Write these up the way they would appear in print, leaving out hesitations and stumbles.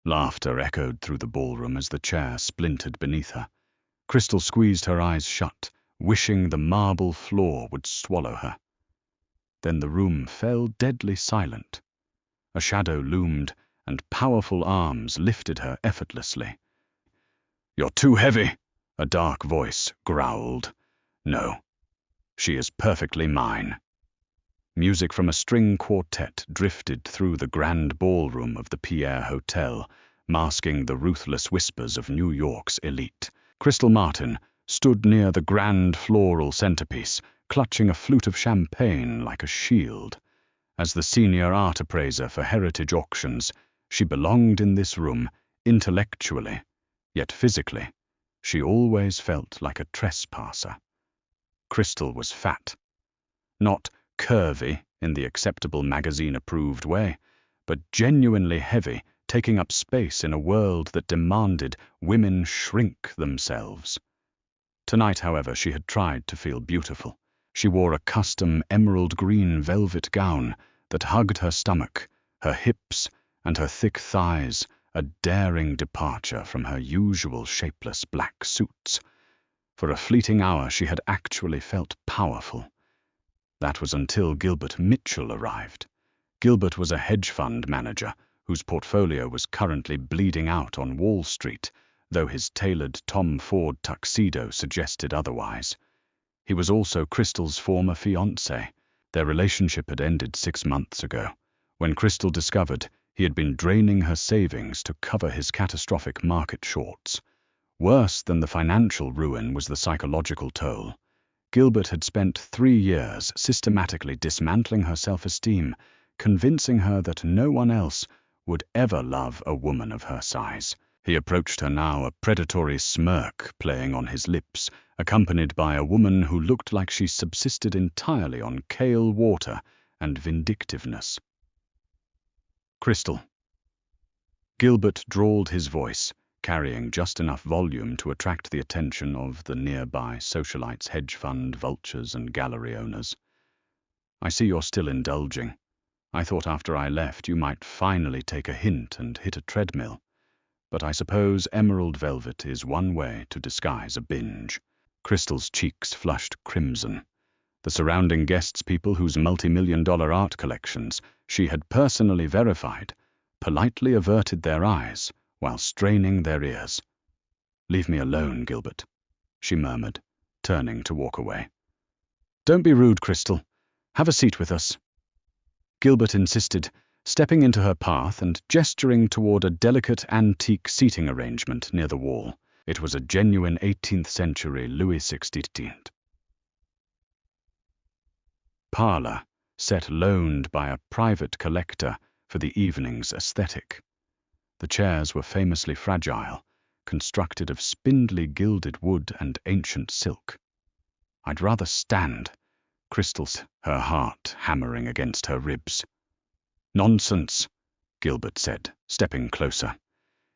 Laughter echoed through the ballroom as the chair splintered beneath her. Crystal squeezed her eyes shut, wishing the marble floor would swallow her. Then the room fell deadly silent. A shadow loomed, and powerful arms lifted her effortlessly. "You're too heavy," a dark voice growled. "No, she is perfectly mine." Music from a string quartet drifted through the grand ballroom of the Pierre Hotel, masking the ruthless whispers of New York's elite. Crystal Martin stood near the grand floral centerpiece, clutching a flute of champagne like a shield. As the senior art appraiser for Heritage Auctions, she belonged in this room intellectually, yet physically, she always felt like a trespasser. Crystal was fat. Not curvy in the acceptable magazine-approved way, but genuinely heavy, taking up space in a world that demanded women shrink themselves. Tonight, however, she had tried to feel beautiful. She wore a custom emerald green velvet gown that hugged her stomach, her hips, and her thick thighs, a daring departure from her usual shapeless black suits. For a fleeting hour she had actually felt powerful. That was until Gilbert Mitchell arrived. Gilbert was a hedge fund manager whose portfolio was currently bleeding out on Wall Street, though his tailored Tom Ford tuxedo suggested otherwise. He was also Crystal's former fiancé. Their relationship had ended 6 months ago, when Crystal discovered he had been draining her savings to cover his catastrophic market shorts. Worse than the financial ruin was the psychological toll. Gilbert had spent 3 years systematically dismantling her self-esteem, convincing her that no one else would ever love a woman of her size. He approached her now, a predatory smirk playing on his lips, accompanied by a woman who looked like she subsisted entirely on kale water and vindictiveness. "Crystal." Gilbert drawled his voice, carrying just enough volume to attract the attention of the nearby socialites, hedge fund vultures, and gallery owners. "I see you're still indulging. I thought after I left you might finally take a hint and hit a treadmill. But I suppose emerald velvet is one way to disguise a binge." Crystal's cheeks flushed crimson. The surrounding guests, people whose multi-million-dollar art collections she had personally verified, politely averted their eyes while straining their ears. "Leave me alone, Gilbert," she murmured, turning to walk away. "Don't be rude, Crystal. Have a seat with us." Gilbert insisted, stepping into her path and gesturing toward a delicate antique seating arrangement near the wall. It was a genuine 18th century Louis XVI parlor, set loaned by a private collector for the evening's aesthetic. The chairs were famously fragile, constructed of spindly gilded wood and ancient silk. "I'd rather stand," Crystal said, her heart hammering against her ribs. "Nonsense," Gilbert said, stepping closer.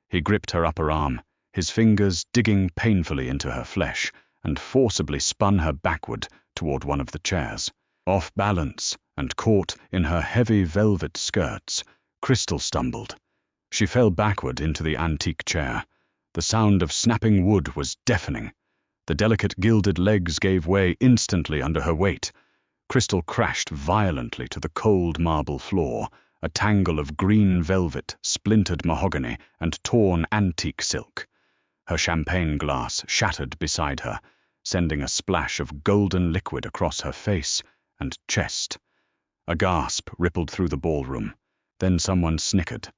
He gripped her upper arm, his fingers digging painfully into her flesh, and forcibly spun her backward toward one of the chairs. Off balance and caught in her heavy velvet skirts, Crystal stumbled. She fell backward into the antique chair. The sound of snapping wood was deafening. The delicate gilded legs gave way instantly under her weight. Crystal crashed violently to the cold marble floor, a tangle of green velvet, splintered mahogany, and torn antique silk. Her champagne glass shattered beside her, sending a splash of golden liquid across her face and chest. A gasp rippled through the ballroom. Then someone snickered.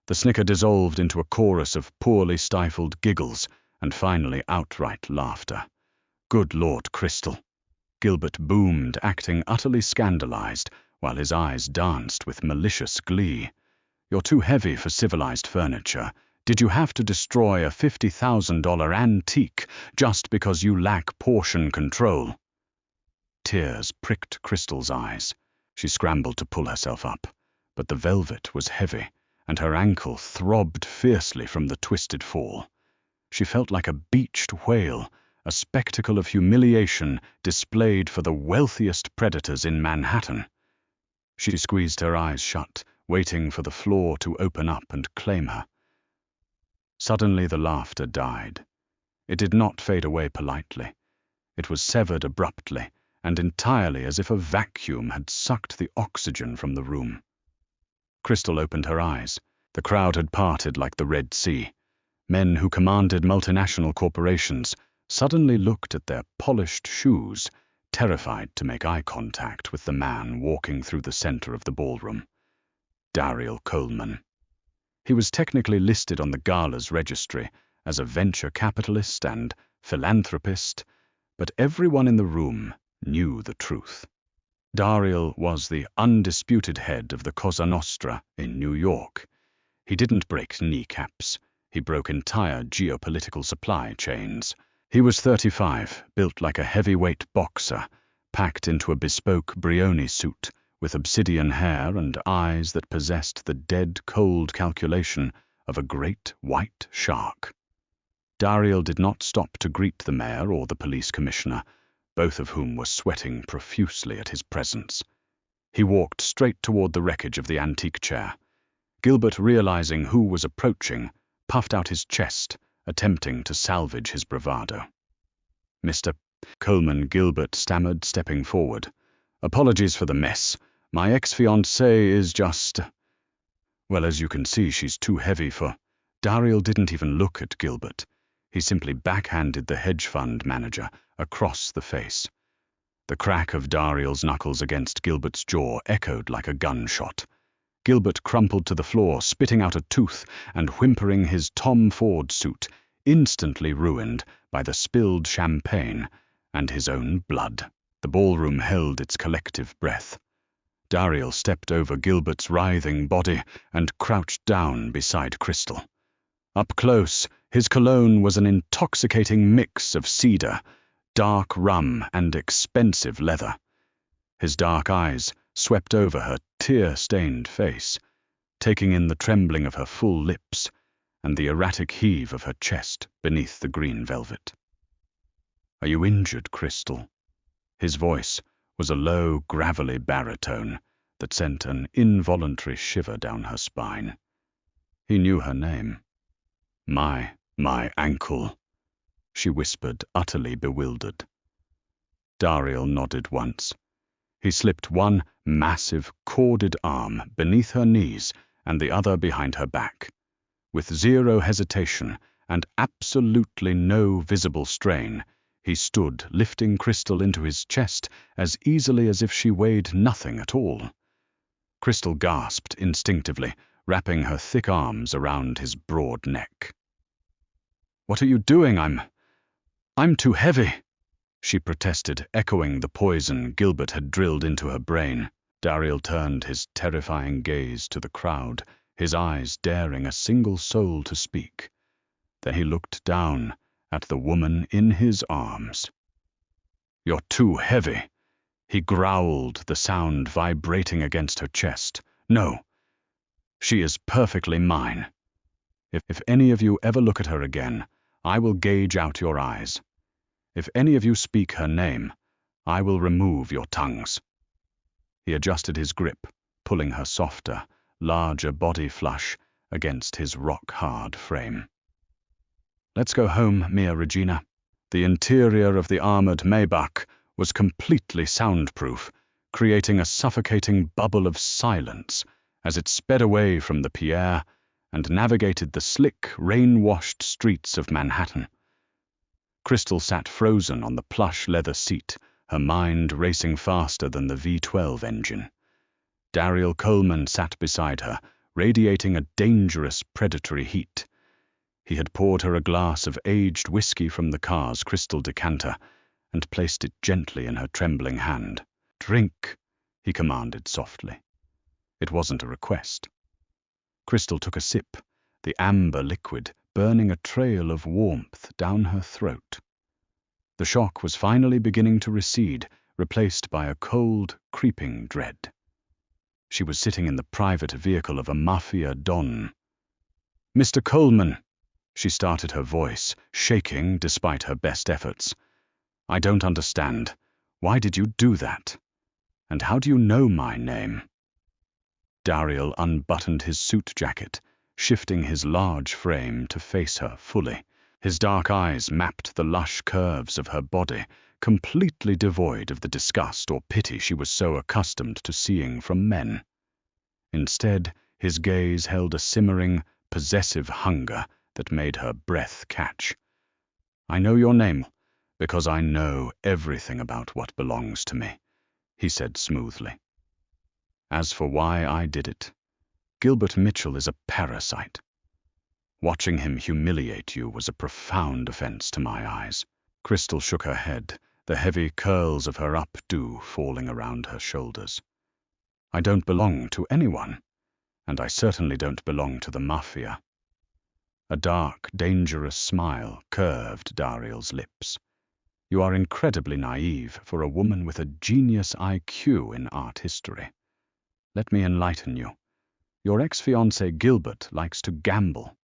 The snicker dissolved into a chorus of poorly stifled giggles and finally outright laughter. "Good Lord, Crystal," Gilbert boomed, acting utterly scandalized, while his eyes danced with malicious glee. "You're too heavy for civilized furniture. Did you have to destroy a $50,000 antique just because you lack portion control?" Tears pricked Crystal's eyes. She scrambled to pull herself up, but the velvet was heavy, and her ankle throbbed fiercely from the twisted fall. She felt like a beached whale, a spectacle of humiliation displayed for the wealthiest predators in Manhattan. She squeezed her eyes shut, waiting for the floor to open up and claim her. Suddenly the laughter died. It did not fade away politely. It was severed abruptly, and entirely as if a vacuum had sucked the oxygen from the room. Crystal opened her eyes. The crowd had parted like the Red Sea. Men who commanded multinational corporations suddenly looked at their polished shoes, terrified to make eye contact with the man walking through the center of the ballroom. Daryl Coleman. He was technically listed on the gala's registry as a venture capitalist and philanthropist, but everyone in the room knew the truth. Daryl was the undisputed head of the Cosa Nostra in New York. He didn't break kneecaps. He broke entire geopolitical supply chains. He was 35, built like a heavyweight boxer, packed into a bespoke Brioni suit, with obsidian hair and eyes that possessed the dead, cold calculation of a great white shark. Daryl did not stop to greet the mayor or the police commissioner, both of whom were sweating profusely at his presence. He walked straight toward the wreckage of the antique chair. Gilbert, realizing who was approaching, puffed out his chest, attempting to salvage his bravado. "Mr. Coleman," Gilbert stammered, stepping forward. "Apologies for the mess. My ex-fiancée is just... Well, as you can see, she's too heavy for..." Daryl didn't even look at Gilbert. He simply backhanded the hedge fund manager across the face. The crack of Daryl's knuckles against Gilbert's jaw echoed like a gunshot. Gilbert crumpled to the floor, spitting out a tooth and whimpering, his Tom Ford suit instantly ruined by the spilled champagne and his own blood. The ballroom held its collective breath. Daryl stepped over Gilbert's writhing body and crouched down beside Crystal. Up close, his cologne was an intoxicating mix of cedar, dark rum, and expensive leather. His dark eyes swept over her tear-stained face, taking in the trembling of her full lips and the erratic heave of her chest beneath the green velvet. "Are you injured, Crystal?" His voice was a low, gravelly baritone that sent an involuntary shiver down her spine. He knew her name. My ankle," she whispered, utterly bewildered. Daryl nodded once. He slipped one massive, corded arm beneath her knees and the other behind her back. With zero hesitation and absolutely no visible strain, he stood, lifting Crystal into his chest as easily as if she weighed nothing at all. Crystal gasped instinctively, wrapping her thick arms around his broad neck. "What are you doing? I'm too heavy," she protested, echoing the poison Gilbert had drilled into her brain. Daryl turned his terrifying gaze to the crowd, his eyes daring a single soul to speak. Then he looked down at the woman in his arms. "You're too heavy," he growled, the sound vibrating against her chest. "No, she is perfectly mine. If any of you ever look at her again, I will gouge out your eyes. If any of you speak her name, I will remove your tongues." He adjusted his grip, pulling her softer, larger body flush against his rock-hard frame. "Let's go home, Mia Regina." The interior of the armored Maybach was completely soundproof, creating a suffocating bubble of silence as it sped away from the Pierre and navigated the slick, rain-washed streets of Manhattan. Crystal sat frozen on the plush leather seat, her mind racing faster than the V12 engine. Daryl Coleman sat beside her, radiating a dangerous, predatory heat. He had poured her a glass of aged whiskey from the car's crystal decanter and placed it gently in her trembling hand. "Drink," he commanded softly. It wasn't a request. Crystal took a sip, the amber liquid burning a trail of warmth down her throat. The shock was finally beginning to recede, replaced by a cold, creeping dread. She was sitting in the private vehicle of a Mafia don. "Mr. Coleman," she started, her voice shaking despite her best efforts. "I don't understand. Why did you do that? And how do you know my name?" Daryl unbuttoned his suit jacket, shifting his large frame to face her fully. His dark eyes mapped the lush curves of her body, completely devoid of the disgust or pity she was so accustomed to seeing from men. Instead, his gaze held a simmering, possessive hunger that made her breath catch. "I know your name, because I know everything about what belongs to me," he said smoothly. "As for why I did it, Gilbert Mitchell is a parasite. Watching him humiliate you was a profound offense to my eyes." Crystal shook her head, the heavy curls of her updo falling around her shoulders. "I don't belong to anyone, and I certainly don't belong to the Mafia." A dark, dangerous smile curved Dariel's lips. "You are incredibly naive for a woman with a genius IQ in art history. Let me enlighten you. Your ex-fiancé Gilbert likes to gamble.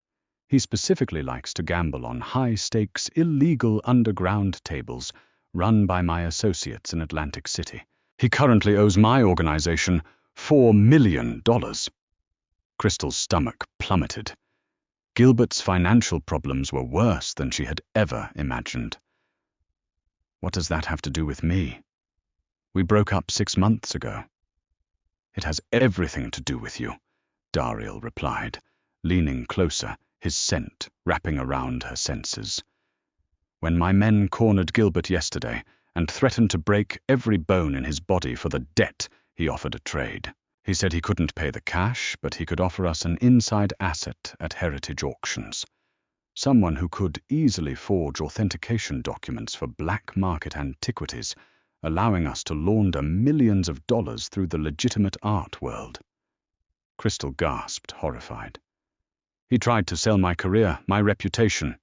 He specifically likes to gamble on high-stakes, illegal underground tables run by my associates in Atlantic City. He currently owes my organization $4 million. Crystal's stomach plummeted. Gilbert's financial problems were worse than she had ever imagined. "What does that have to do with me? We broke up 6 months ago." "It has everything to do with you," Dariel replied, leaning closer, his scent wrapping around her senses. "When my men cornered Gilbert yesterday and threatened to break every bone in his body for the debt he offered a trade. He said he couldn't pay the cash, but he could offer us an inside asset at Heritage Auctions. Someone who could easily forge authentication documents for black market antiquities, allowing us to launder millions of dollars through the legitimate art world." Crystal gasped, horrified. "He tried to sell my career, my reputation."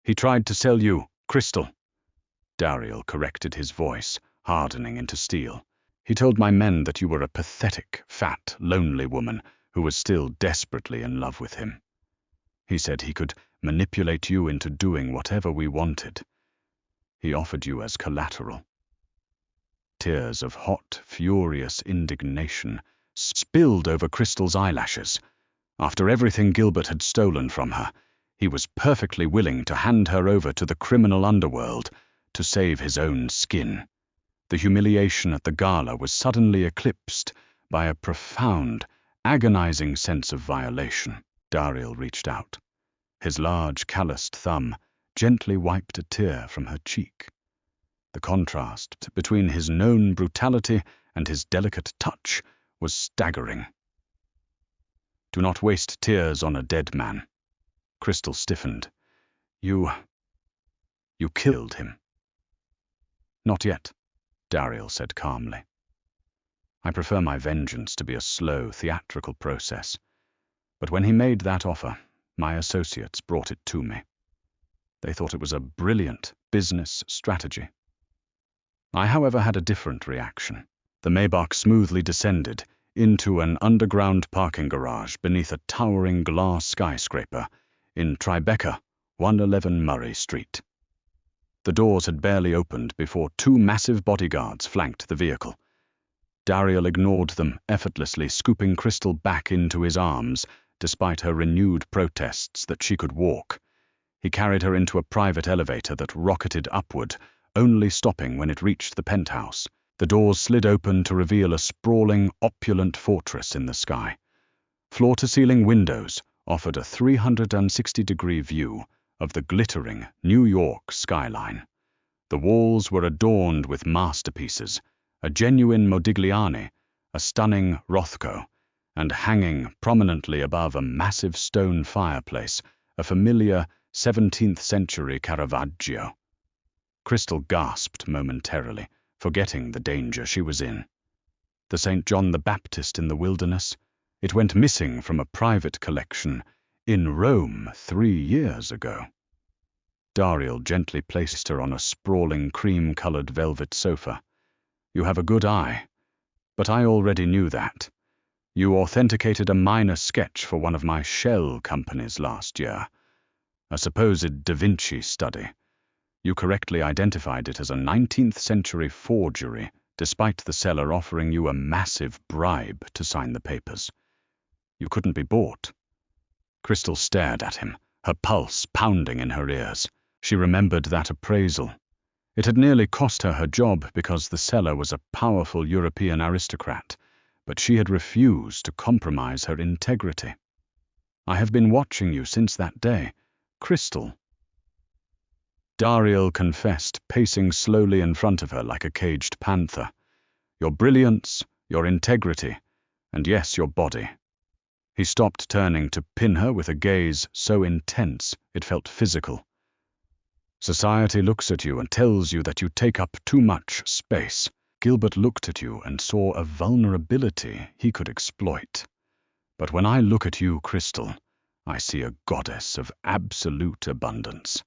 "He tried to sell you, Crystal." Dariel corrected his voice, hardening into steel. "He told my men that you were a pathetic, fat, lonely woman who was still desperately in love with him. He said he could manipulate you into doing whatever we wanted. He offered you as collateral." Tears of hot, furious indignation spilled over Crystal's eyelashes. After everything Gilbert had stolen from her, he was perfectly willing to hand her over to the criminal underworld to save his own skin. The humiliation at the gala was suddenly eclipsed by a profound, agonizing sense of violation. Dariel reached out. His large, calloused thumb gently wiped a tear from her cheek. The contrast between his known brutality and his delicate touch was staggering. "Do not waste tears on a dead man." Crystal stiffened. You killed him." "Not yet," Dariel said calmly. "I prefer my vengeance to be a slow, theatrical process. But when he made that offer, my associates brought it to me. They thought it was a brilliant business strategy. I, however, had a different reaction. The Maybach smoothly descended into an underground parking garage beneath a towering glass skyscraper in Tribeca, 111 Murray Street. The doors had barely opened before 2 massive bodyguards flanked the vehicle. Dariel ignored them, effortlessly scooping Crystal back into his arms, despite her renewed protests that she could walk. He carried her into a private elevator that rocketed upward, only stopping when it reached the penthouse. The doors slid open to reveal a sprawling, opulent fortress in the sky. Floor-to-ceiling windows offered a 360-degree view of the glittering New York skyline. The walls were adorned with masterpieces, a genuine Modigliani, a stunning Rothko, and hanging prominently above a massive stone fireplace, a familiar 17th-century Caravaggio. Crystal gasped momentarily, forgetting the danger she was in. The St. John the Baptist in the wilderness, it went missing from a private collection in Rome 3 years ago. Dariel gently placed her on a sprawling cream-colored velvet sofa. "You have a good eye, but I already knew that. You authenticated a minor sketch for one of my shell companies last year, a supposed Da Vinci study. You correctly identified it as a 19th-century forgery, despite the seller offering you a massive bribe to sign the papers. You couldn't be bought. Crystal stared at him, her pulse pounding in her ears. She remembered that appraisal. It had nearly cost her her job because the seller was a powerful European aristocrat, but she had refused to compromise her integrity. "I have been watching you since that day, Crystal," Dariel confessed, pacing slowly in front of her like a caged panther. "Your brilliance, your integrity, and yes, your body." He stopped, turning to pin her with a gaze so intense it felt physical. "Society looks at you and tells you that you take up too much space." Gilbert looked at you and saw a vulnerability he could exploit. "But when I look at you, Crystal, I see a goddess of absolute abundance.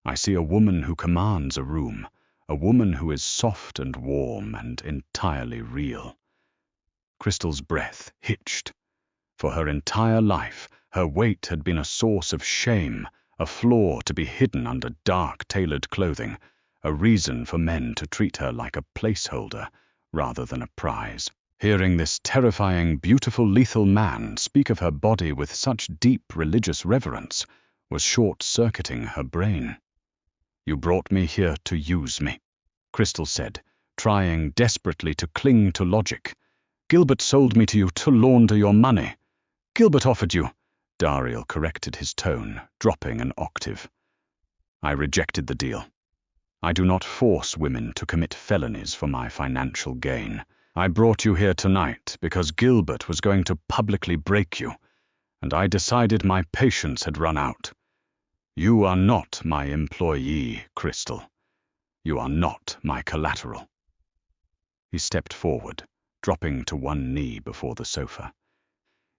I see a woman who commands a room, a woman who is soft and warm and entirely real." Crystal's breath hitched. For her entire life, her weight had been a source of shame, a flaw to be hidden under dark, tailored clothing, a reason for men to treat her like a placeholder rather than a prize. Hearing this terrifying, beautiful, lethal man speak of her body with such deep religious reverence was short-circuiting her brain. "You brought me here to use me," Crystal said, trying desperately to cling to logic. "Gilbert sold me to you to launder your money." "Gilbert offered you," Dariel corrected his tone, dropping an octave. "I rejected the deal. I do not force women to commit felonies for my financial gain. I brought you here tonight because Gilbert was going to publicly break you, and I decided my patience had run out. You are not my employee, Crystal. You are not my collateral." He stepped forward, dropping to one knee before the sofa.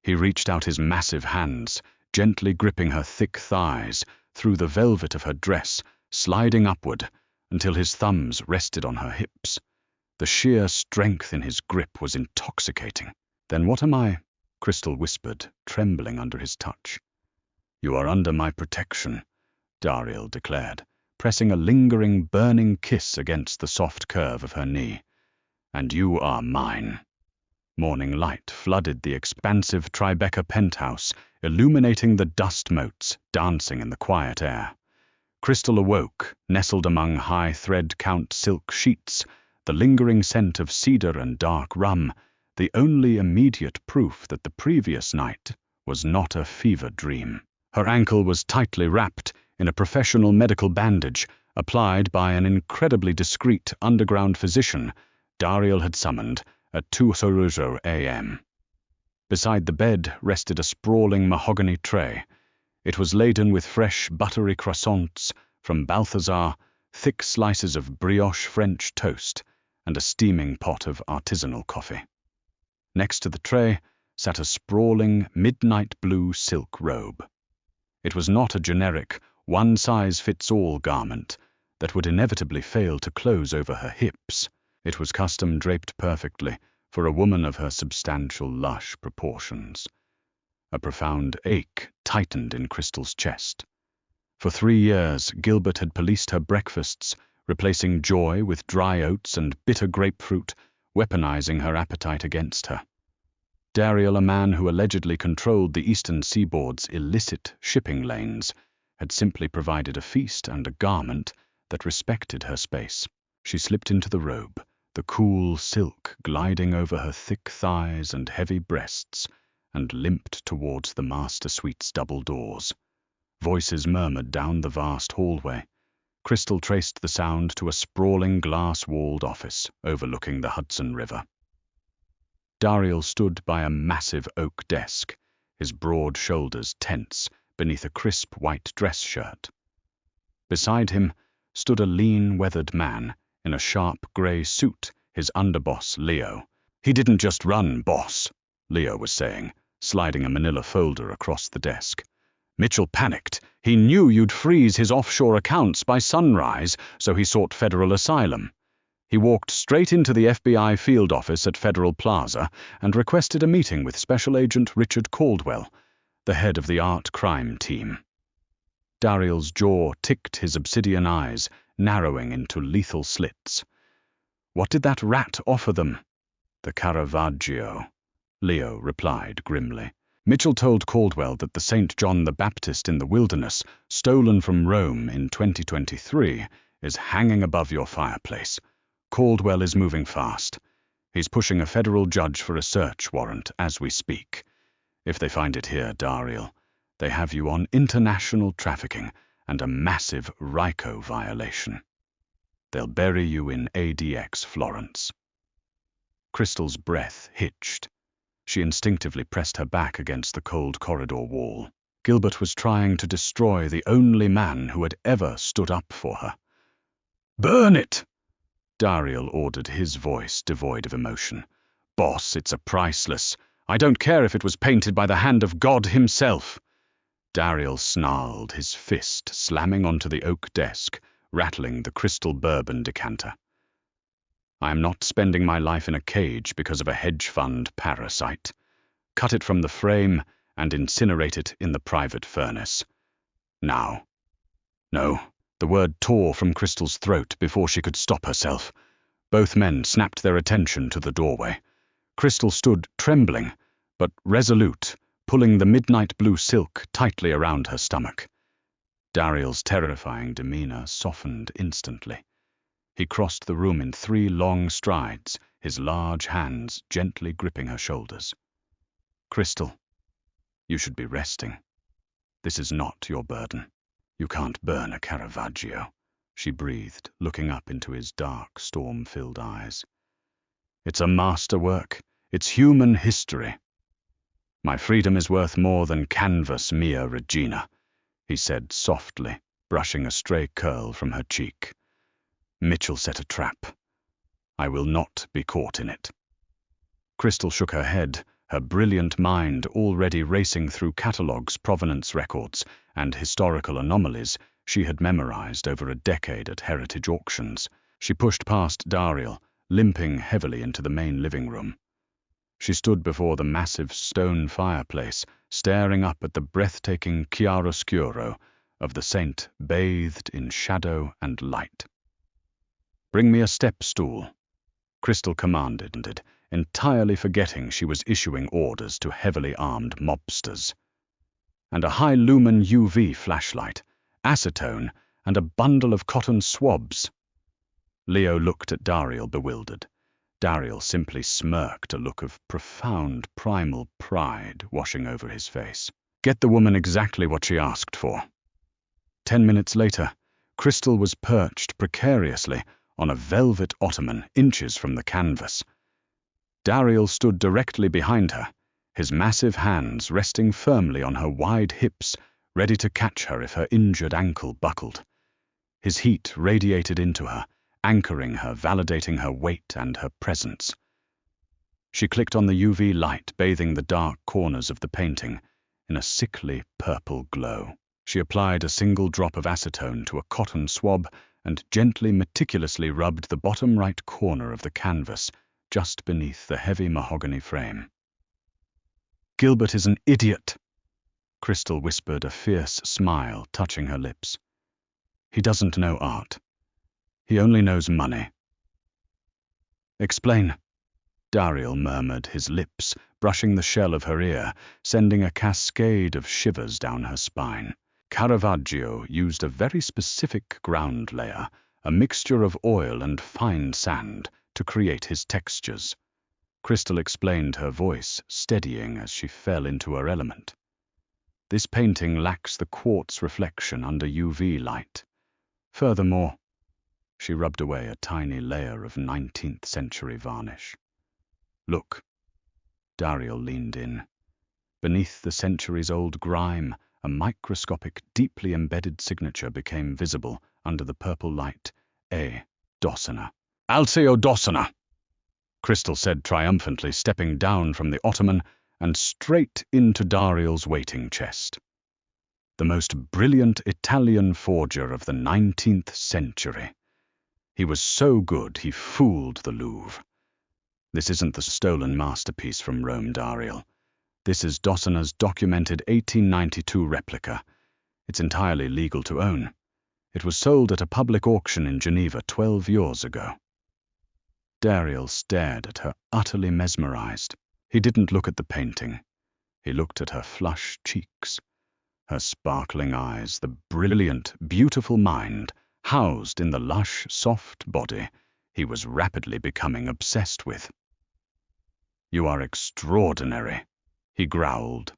He reached out his massive hands, gently gripping her thick thighs, through the velvet of her dress, sliding upward, until his thumbs rested on her hips. The sheer strength in his grip was intoxicating. "Then what am I?" Crystal whispered, trembling under his touch. "You are under my protection," Dariel declared, pressing a lingering, burning kiss against the soft curve of her knee. "And you are mine." Morning light flooded the expansive Tribeca penthouse, illuminating the dust motes dancing in the quiet air. Crystal awoke, nestled among high thread-count silk sheets, the lingering scent of cedar and dark rum, the only immediate proof that the previous night was not a fever dream. Her ankle was tightly wrapped in a professional medical bandage, applied by an incredibly discreet underground physician Dariel had summoned at 2:00 a.m. Beside the bed rested a sprawling mahogany tray. It was laden with fresh, buttery croissants from Balthazar, thick slices of brioche French toast, and a steaming pot of artisanal coffee. Next to the tray sat a sprawling, midnight blue silk robe. It was not a generic, one-size-fits-all garment that would inevitably fail to close over her hips. It was custom draped perfectly for a woman of her substantial, lush proportions. A profound ache tightened in Crystal's chest. For 3 years, Gilbert had policed her breakfasts, replacing joy with dry oats and bitter grapefruit, weaponizing her appetite against her. Dariel, a man who allegedly controlled the eastern seaboard's illicit shipping lanes, had simply provided a feast and a garment that respected her space. She slipped into the robe, the cool silk gliding over her thick thighs and heavy breasts, and limped towards the master suite's double doors. Voices murmured down the vast hallway. Crystal traced the sound to a sprawling glass-walled office overlooking the Hudson River. Dariel stood by a massive oak desk, his broad shoulders tense beneath a crisp white dress shirt. Beside him stood a lean, weathered man in a sharp grey suit, his underboss, Leo. "He didn't just run, boss," Leo was saying, sliding a manila folder across the desk. "Mitchell panicked. He knew you'd freeze his offshore accounts by sunrise, so he sought federal asylum. He walked straight into the FBI field office at Federal Plaza and requested a meeting with Special Agent Richard Caldwell, the head of the art crime team." Dariel's jaw ticked, his obsidian eyes narrowing into lethal slits. "What did that rat offer them?" "The Caravaggio," Leo replied grimly. Mitchell told Caldwell that the St. John the Baptist in the wilderness, stolen from Rome in 2023, is hanging above your fireplace. Caldwell is moving fast. He's pushing a federal judge for a search warrant as we speak. If they find it here, Dariel, they have you on international trafficking and a massive RICO violation. They'll bury you in ADX Florence. Crystal's breath hitched. She instinctively pressed her back against the cold corridor wall. Gilbert was trying to destroy the only man who had ever stood up for her. "Burn it!" Dariel ordered, his voice devoid of emotion. "Boss, it's a priceless. I don't care if it was painted by the hand of God himself." Dariel snarled, his fist slamming onto the oak desk, rattling the crystal bourbon decanter. "I am not spending my life in a cage because of a hedge fund parasite. Cut it from the frame and incinerate it in the private furnace. Now." "No." The word tore from Crystal's throat before she could stop herself. Both men snapped their attention to the doorway. Crystal stood trembling, but resolute, pulling the midnight blue silk tightly around her stomach. Dariel's terrifying demeanor softened instantly. He crossed the room in 3 long strides, his large hands gently gripping her shoulders. "Crystal, you should be resting. This is not your burden. You can't burn a Caravaggio," she breathed, looking up into his dark, storm-filled eyes. "It's a masterwork. It's human history." "My freedom is worth more than canvas, Mia Regina," he said softly, brushing a stray curl from her cheek. "Mitchell set a trap. I will not be caught in it." Crystal shook her head, her brilliant mind already racing through catalogues, provenance records, and historical anomalies she had memorized over a decade at heritage auctions. She pushed past Dariel, limping heavily into the main living room. She stood before the massive stone fireplace, staring up at the breathtaking chiaroscuro of the saint bathed in shadow and light. "Bring me a step stool," Crystal commanded, entirely forgetting she was issuing orders to heavily armed mobsters. "And a high-lumen UV flashlight, acetone, and a bundle of cotton swabs." Leo looked at Dariel, bewildered. Dariel simply smirked, a look of profound primal pride washing over his face. Get the woman exactly what she asked for. 10 minutes later, Crystal was perched precariously on a velvet ottoman inches from the canvas. Dariel stood directly behind her, his massive hands resting firmly on her wide hips, ready to catch her if her injured ankle buckled. His heat radiated into her, anchoring her, validating her weight and her presence. She clicked on the UV light, bathing the dark corners of the painting in a sickly purple glow. She applied a single drop of acetone to a cotton swab and gently, meticulously rubbed the bottom right corner of the canvas, just beneath the heavy mahogany frame. "Gilbert is an idiot," Crystal whispered, a fierce smile touching her lips. "He doesn't know art. He only knows money." "Explain," Dariel murmured, his lips brushing the shell of her ear, sending a cascade of shivers down her spine. Caravaggio used a very specific ground layer, a mixture of oil and fine sand, to create his textures. Crystal explained, her voice steadying as she fell into her element. "This painting lacks the quartz reflection under UV light. Furthermore," she rubbed away a tiny layer of 19th century varnish. "Look." Dariel leaned in. Beneath the centuries-old grime, a microscopic, deeply embedded signature became visible under the purple light. A. Dossena. "Alceo Dossena," Crystal said triumphantly, stepping down from the ottoman and straight into Dariel's waiting chest. "The most brilliant Italian forger of the 19th century. He was so good he fooled the Louvre. This isn't the stolen masterpiece from Rome, Dariel. This is Dossena's documented 1892 replica. It's entirely legal to own. It was sold at a public auction in Geneva 12 years ago." Dariel stared at her, utterly mesmerized. He didn't look at the painting. He looked at her flushed cheeks, her sparkling eyes, the brilliant, beautiful mind housed in the lush, soft body he was rapidly becoming obsessed with. "You are extraordinary," he growled.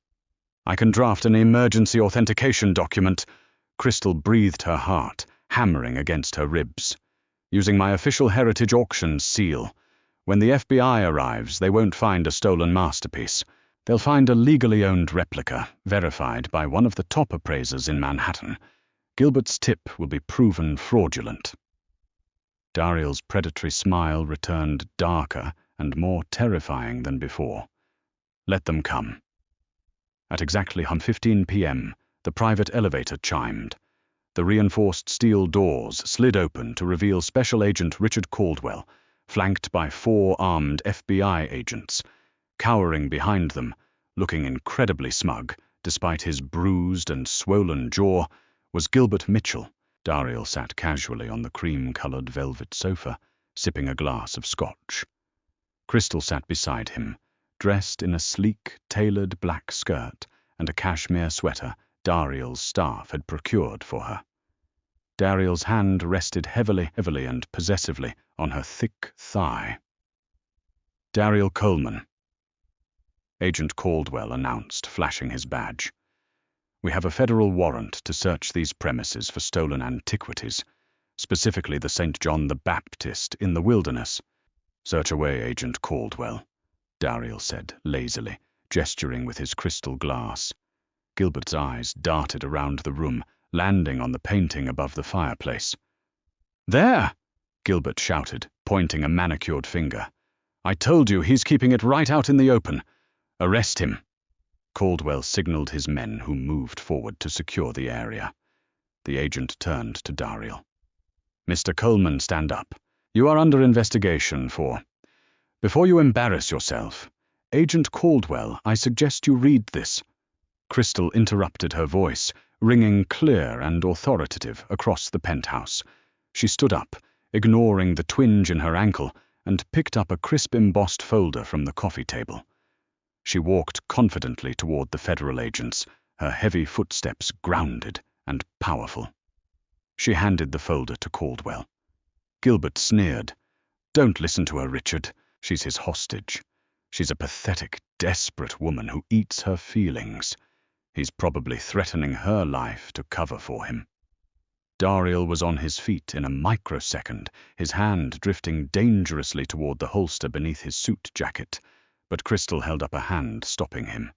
"I can draft an emergency authentication document." Crystal breathed her heart, hammering against her ribs. "Using my official Heritage Auctions seal. When the FBI arrives, they won't find a stolen masterpiece. They'll find a legally owned replica, verified by one of the top appraisers in Manhattan. Gilbert's tip will be proven fraudulent." Dariel's predatory smile returned, darker and more terrifying than before. "Let them come." At exactly 15 p.m., the private elevator chimed. The reinforced steel doors slid open to reveal Special Agent Richard Caldwell, flanked by 4 armed FBI agents. Cowering behind them, looking incredibly smug, despite his bruised and swollen jaw, was Gilbert Mitchell. Dariel sat casually on the cream-colored velvet sofa, sipping a glass of scotch. Crystal sat beside him, dressed in a sleek, tailored black skirt and a cashmere sweater Dariel's staff had procured for her. Dariel's hand rested heavily and possessively on her thick thigh. "Dariel Coleman," Agent Caldwell announced, flashing his badge. "We have a federal warrant to search these premises for stolen antiquities, specifically the St. John the Baptist in the wilderness." "Search away, Agent Caldwell," Dariel said lazily, gesturing with his crystal glass. Gilbert's eyes darted around the room, landing on the painting above the fireplace. "There!" Gilbert shouted, pointing a manicured finger. "I told you he's keeping it right out in the open. Arrest him." Caldwell signaled his men, who moved forward to secure the area. The agent turned to Dariel. "Mr. Coleman, stand up. You are under investigation for—" "Before you embarrass yourself, Agent Caldwell, I suggest you read this." Crystal interrupted, her voice ringing clear and authoritative across the penthouse. She stood up, ignoring the twinge in her ankle, and picked up a crisp embossed folder from the coffee table. She walked confidently toward the federal agents, her heavy footsteps grounded and powerful. She handed the folder to Caldwell. Gilbert sneered. "Don't listen to her, Richard. She's his hostage. She's a pathetic, desperate woman who eats her feelings. He's probably threatening her life to cover for him." Dariel was on his feet in a microsecond, his hand drifting dangerously toward the holster beneath his suit jacket, but Crystal held up a hand, stopping him.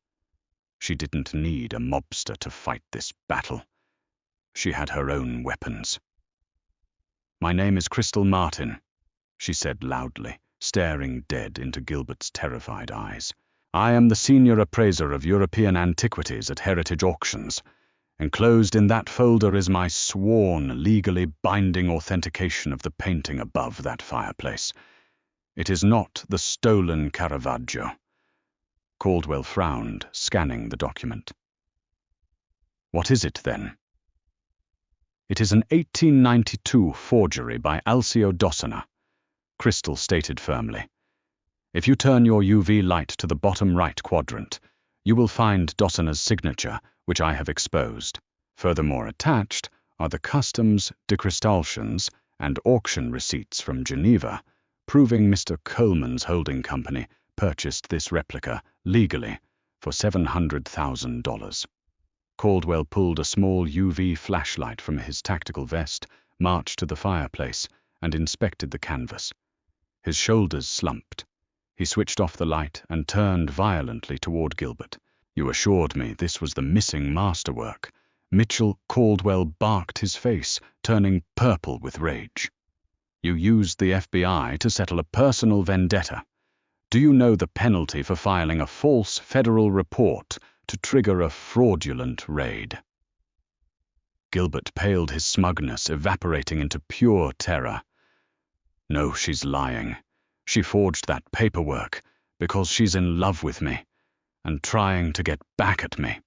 She didn't need a mobster to fight this battle. She had her own weapons. "My name is Crystal Martin," she said loudly, staring dead into Gilbert's terrified eyes. "I am the senior appraiser of European antiquities at Heritage Auctions. Enclosed in that folder is my sworn, legally binding authentication of the painting above that fireplace. It is not the stolen Caravaggio." Caldwell frowned, scanning the document. "What is it, then?" "It is an 1892 forgery by Alceo Dossena," Crystal stated firmly. "If you turn your UV light to the bottom right quadrant, you will find Dossena's signature, which I have exposed. Furthermore attached are the customs decrystallions and auction receipts from Geneva, proving Mr. Coleman's holding company purchased this replica legally for $700,000. Caldwell pulled a small UV flashlight from his tactical vest, marched to the fireplace, and inspected the canvas. His shoulders slumped. He switched off the light and turned violently toward Gilbert. "You assured me this was the missing masterwork." Mitchell Caldwell barked, his face turning purple with rage. "You used the FBI to settle a personal vendetta. Do you know the penalty for filing a false federal report to trigger a fraudulent raid?" Gilbert paled, his smugness evaporating into pure terror. "No, she's lying. She forged that paperwork because she's in love with me and trying to get back at me."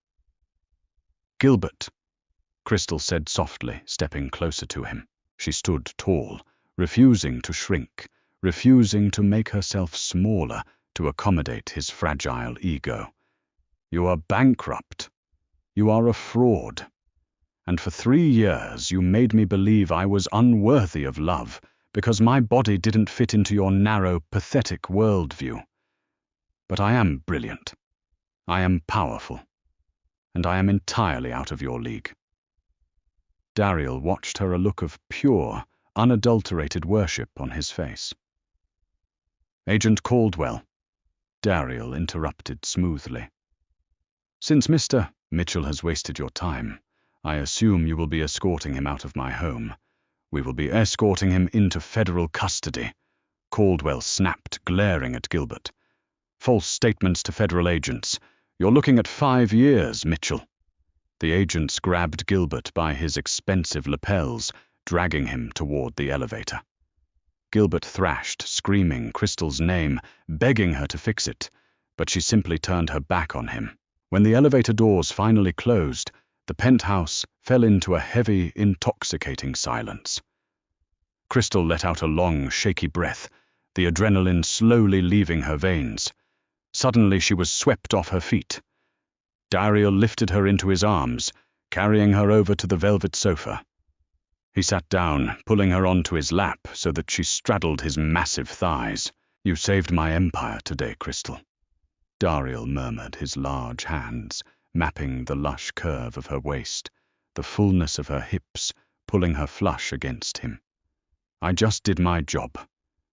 "Gilbert," Crystal said softly, stepping closer to him. She stood tall, refusing to shrink, refusing to make herself smaller to accommodate his fragile ego. You are bankrupt. You are a fraud. And for 3 years you made me believe I was unworthy of love because my body didn't fit into your narrow, pathetic worldview. But I am brilliant. I am powerful. And I am entirely out of your league. Dariel watched her, a look of pure, unadulterated worship on his face. Agent Caldwell, Dariel interrupted smoothly. Since Mr. Mitchell has wasted your time, I assume you will be escorting him out of my home. We will be escorting him into federal custody, Caldwell snapped, glaring at Gilbert. False statements to federal agents. You're looking at 5 years, Mitchell. The agents grabbed Gilbert by his expensive lapels, dragging him toward the elevator. Gilbert thrashed, screaming Crystal's name, begging her to fix it, but she simply turned her back on him. When the elevator doors finally closed, the penthouse fell into a heavy, intoxicating silence. Crystal let out a long, shaky breath, the adrenaline slowly leaving her veins. Suddenly she was swept off her feet. Dariel lifted her into his arms, carrying her over to the velvet sofa. He sat down, pulling her onto his lap so that she straddled his massive thighs. You saved my empire today, Crystal, Dariel murmured, his large hands mapping the lush curve of her waist, the fullness of her hips, pulling her flush against him. I just did my job,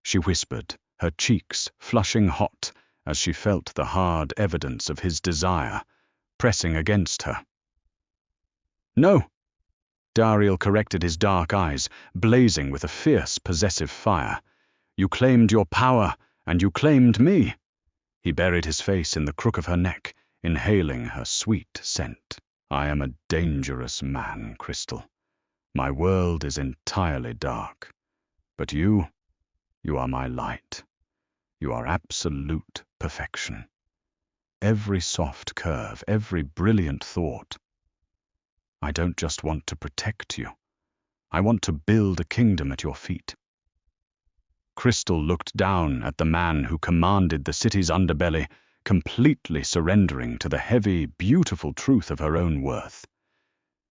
she whispered, her cheeks flushing hot as she felt the hard evidence of his desire pressing against her. No, Dariel corrected, his dark eyes blazing with a fierce, possessive fire. You claimed your power, and you claimed me. He buried his face in the crook of her neck, inhaling her sweet scent. I am a dangerous man, Crystal. My world is entirely dark. But you are my light. You are absolute perfection. Every soft curve, every brilliant thought. I don't just want to protect you. I want to build a kingdom at your feet. Crystal looked down at the man who commanded the city's underbelly, completely surrendering to the heavy, beautiful truth of her own worth.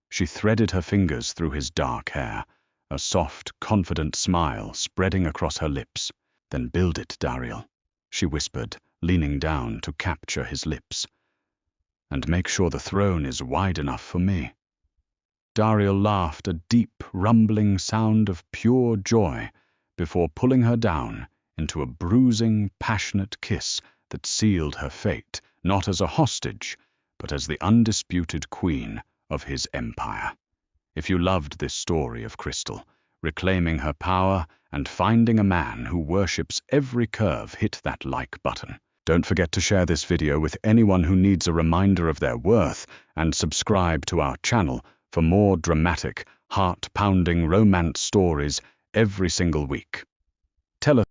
She threaded her fingers through his dark hair, a soft, confident smile spreading across her lips. Then build it, Dariel, she whispered, leaning down to capture his lips. And make sure the throne is wide enough for me. Dariel laughed, a deep, rumbling sound of pure joy, before pulling her down into a bruising, passionate kiss that sealed her fate, not as a hostage, but as the undisputed queen of his empire. If you loved this story of Crystal, reclaiming her power and finding a man who worships every curve, hit that like button. Don't forget to share this video with anyone who needs a reminder of their worth, and subscribe to our channel for more dramatic, heart-pounding romance stories every single week. Tell us